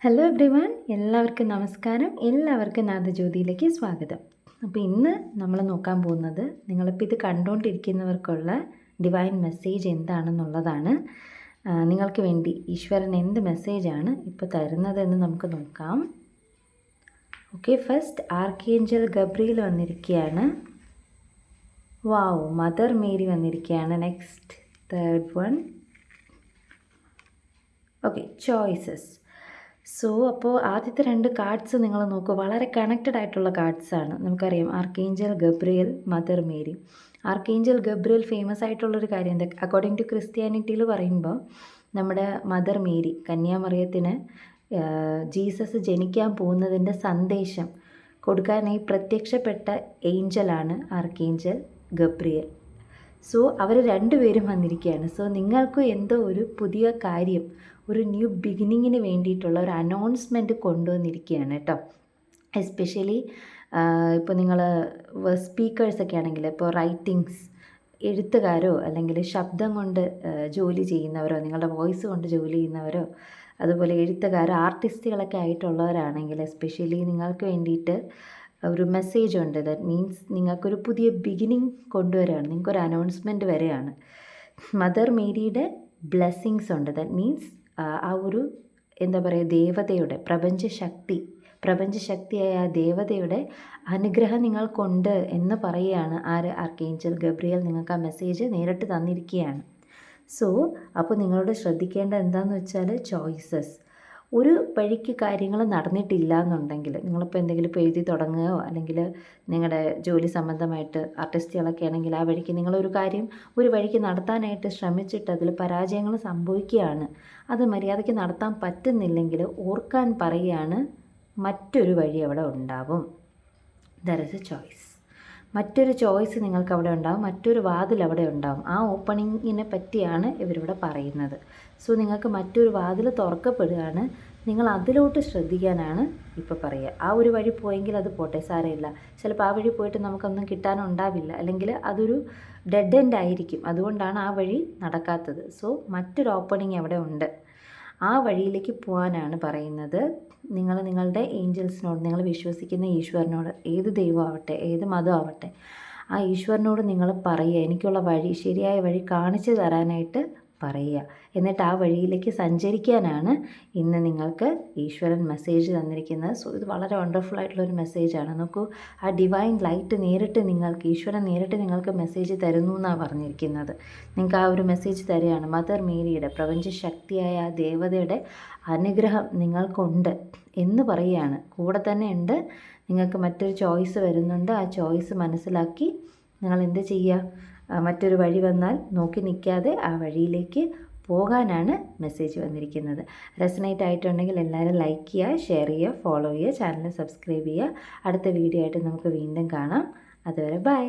Hello everyone, എല്ലാവർക്കും നമസ്കാരം. എല്ലാവർക്കും നാദജ്യോതിയിലേക്ക് സ്വാഗതം. അപ്പോൾ ഇന്ന് നമ്മൾ നോക്കാൻ പോകുന്നത് നിങ്ങളിപ്പോൾ ഇത് കണ്ടുകൊണ്ടിരിക്കുന്നവർക്കുള്ള ഡിവൈൻ മെസ്സേജ് എന്താണെന്നുള്ളതാണ്. നിങ്ങൾക്ക് വേണ്ടി ഈശ്വരൻ എന്ത് മെസ്സേജാണ് ഇപ്പോൾ തരുന്നതെന്ന് നമുക്ക് നോക്കാം. ഓക്കെ, ഫസ്റ്റ് ആർക്കേഞ്ചൽ ഗബ്രിയേൽ വന്നിരിക്കുകയാണ്. വാവ്, മദർ മേരി വന്നിരിക്കുകയാണ്. Next third one. Okay, choices. So അപ്പോൾ ആദ്യത്തെ രണ്ട് കാർഡ്സ് നിങ്ങൾ നോക്കൂ, വളരെ കണക്റ്റഡ് ആയിട്ടുള്ള കാർഡ്സാണ്. നമുക്കറിയാം archangel Gabriel, mother Mary. Archangel Gabriel famous ആയിട്ടുള്ളൊരു കാര്യം എന്താ, അക്കോർഡിംഗ് ടു ക്രിസ്ത്യാനിറ്റിയിൽ പറയുമ്പോൾ നമ്മുടെ മദർ മേരി, കന്യാമറിയത്തിന് ജീസസ് ജനിക്കാൻ പോകുന്നതിൻ്റെ സന്ദേശം കൊടുക്കാനായി പ്രത്യക്ഷപ്പെട്ട ഏഞ്ചലാണ് ആർക്കേഞ്ചൽ ഗബ്രിയേൽ. സോ അവർ രണ്ടുപേരും വന്നിരിക്കുകയാണ്. സോ നിങ്ങൾക്ക് എന്തോ ഒരു പുതിയ കാര്യം, ഒരു ന്യൂ ബിഗിനിങ്ങിന് വേണ്ടിയിട്ടുള്ള ഒരു അനൗൺസ്മെൻറ്റ് കൊണ്ടുവന്നിരിക്കുകയാണ് കേട്ടോ. എസ്പെഷ്യലി ഇപ്പോൾ നിങ്ങൾ സ്പീക്കേഴ്സൊക്കെ ആണെങ്കിൽ, ഇപ്പോൾ റൈറ്റിങ്സ്, എഴുത്തുകാരോ അല്ലെങ്കിൽ ശബ്ദം കൊണ്ട് ജോലി ചെയ്യുന്നവരോ, നിങ്ങളുടെ വോയിസ് കൊണ്ട് ജോലി ചെയ്യുന്നവരോ, അതുപോലെ എഴുത്തുകാരോ ആർട്ടിസ്റ്റുകളൊക്കെ ആയിട്ടുള്ളവരാണെങ്കിൽ എസ്പെഷ്യലി നിങ്ങൾക്ക് വേണ്ടിയിട്ട് ഒരു മെസ്സേജ് ഉണ്ട്. ദാറ്റ് മീൻസ് നിങ്ങൾക്കൊരു പുതിയ ബിഗിനിങ് കൊണ്ടുവരികയാണ്, നിങ്ങൾക്കൊരു അനൗൺസ്മെൻറ്റ് വരികയാണ്. മദർ മേരിയുടെ ബ്ലെസ്സിങ്സ് ഉണ്ട്. ദാറ്റ് മീൻസ് ആ ഒരു എന്താ പറയുക, ദേവതയുടെ പ്രപഞ്ചശക്തിയായ ആ ദേവതയുടെ അനുഗ്രഹം നിങ്ങൾക്കുണ്ട് എന്ന് പറയുകയാണ് ആർക്കേഞ്ചൽ ഗബ്രിയേൽ. നിങ്ങൾക്ക് ആ മെസ്സേജ് നേരിട്ട് തന്നിരിക്കുകയാണ്. സോ അപ്പോൾ നിങ്ങളോട് ശ്രദ്ധിക്കേണ്ട എന്താണെന്ന് വെച്ചാൽ ചോയ്സസ്. ഒരു വഴിക്ക് കാര്യങ്ങൾ നടന്നിട്ടില്ല എന്നുണ്ടെങ്കിൽ, നിങ്ങളിപ്പോൾ എന്തെങ്കിലും ഇപ്പോൾ എഴുതി തുടങ്ങുകയോ അല്ലെങ്കിൽ നിങ്ങളുടെ ജോലി സംബന്ധമായിട്ട് ആർട്ടിസ്റ്റുകളൊക്കെ ആണെങ്കിൽ ആ വഴിക്ക് നിങ്ങളൊരു കാര്യം ഒരു വഴിക്ക് നടത്താനായിട്ട് ശ്രമിച്ചിട്ട് അതിൽ പരാജയങ്ങൾ സംഭവിക്കുകയാണ്, അത് മര്യാദയ്ക്ക് നടത്താൻ പറ്റുന്നില്ലെങ്കിൽ ഓർക്കാൻ പറയുകയാണ്, മറ്റൊരു വഴി അവിടെ ഉണ്ടാവും. There is A choice. മറ്റൊരു ചോയ്സ് നിങ്ങൾക്ക് അവിടെ ഉണ്ടാവും, മറ്റൊരു വാതിൽ അവിടെ ഉണ്ടാവും. ആ ഓപ്പണിങ്ങിനെ പറ്റിയാണ് ഇവരിവിടെ പറയുന്നത്. സോ നിങ്ങൾക്ക് മറ്റൊരു വാതിൽ തുറക്കപ്പെടുകയാണ്, നിങ്ങൾ അതിലോട്ട് ശ്രദ്ധിക്കാനാണ് ഇപ്പോൾ പറയുക. ആ ഒരു വഴി പോയെങ്കിൽ അത് പോട്ടെ, സാരമില്ല. ചിലപ്പോൾ ആ വഴി പോയിട്ട് നമുക്കൊന്നും കിട്ടാനുണ്ടാവില്ല, അല്ലെങ്കിൽ അതൊരു ഡെഡ് എൻഡ് ആയിരിക്കും. അതുകൊണ്ടാണ് ആ വഴി നടക്കാത്തത്. സോ മറ്റൊരു ഓപ്പണിങ് അവിടെ ഉണ്ട്. ആ വഴിയിലേക്ക് പോകാനാണ് പറയുന്നത്. നിങ്ങൾ നിങ്ങളുടെ ഏഞ്ചൽസിനോട്, നിങ്ങൾ വിശ്വസിക്കുന്ന ഈശ്വരനോട്, ഏത് ദൈവം ആവട്ടെ, ഏത് മതം ആവട്ടെ, ആ ഈശ്വരനോട് നിങ്ങൾ പറയുക, എനിക്കുള്ള വഴി, ശരിയായ വഴി കാണിച്ചു തരാനായിട്ട് പറയുക. എന്നിട്ട് ആ വഴിയിലേക്ക് സഞ്ചരിക്കാനാണ് ഇന്ന് നിങ്ങൾക്ക് ഈശ്വരൻ മെസ്സേജ് തന്നിരിക്കുന്നത്. സോ ഇത് വളരെ വണ്ടർഫുൾ ആയിട്ടുള്ളൊരു മെസ്സേജാണ്. നോക്കൂ, ആ ഡിവൈൻ ലൈറ്റ് നേരിട്ട് നിങ്ങൾക്ക്, ഈശ്വരൻ നേരിട്ട് നിങ്ങൾക്ക് മെസ്സേജ് തരുന്നു എന്നാണ് പറഞ്ഞിരിക്കുന്നത്. നിങ്ങൾക്ക് ആ ഒരു മെസ്സേജ് തരികയാണ്. മദർ മേരിയുടെ, പ്രപഞ്ചശക്തിയായ ആ ദേവതയുടെ അനുഗ്രഹം നിങ്ങൾക്കുണ്ട് എന്ന് പറയുകയാണ്. കൂടെ തന്നെ ഉണ്ട്, നിങ്ങൾക്ക് മറ്റൊരു ചോയ്സ് വരുന്നുണ്ട്. ആ ചോയ്സ് മനസ്സിലാക്കി നിങ്ങൾ എന്ത് ചെയ്യുക, മറ്റൊരു വഴി വന്നാൽ നോക്കി നിൽക്കാതെ ആ വഴിയിലേക്ക് പോകാനാണ് മെസ്സേജ് വന്നിരിക്കുന്നത്. റെസനേറ്റ് ആയിട്ടുണ്ടെങ്കിൽ എല്ലാവരും ലൈക്ക് ചെയ്യുക, ഷെയർ ചെയ്യുക, ഫോളോ ചെയ്യുക, ചാനൽ സബ്സ്ക്രൈബ് ചെയ്യുക. അടുത്ത വീഡിയോ ആയിട്ട് നമുക്ക് വീണ്ടും കാണാം. അതുവരെ ബൈ.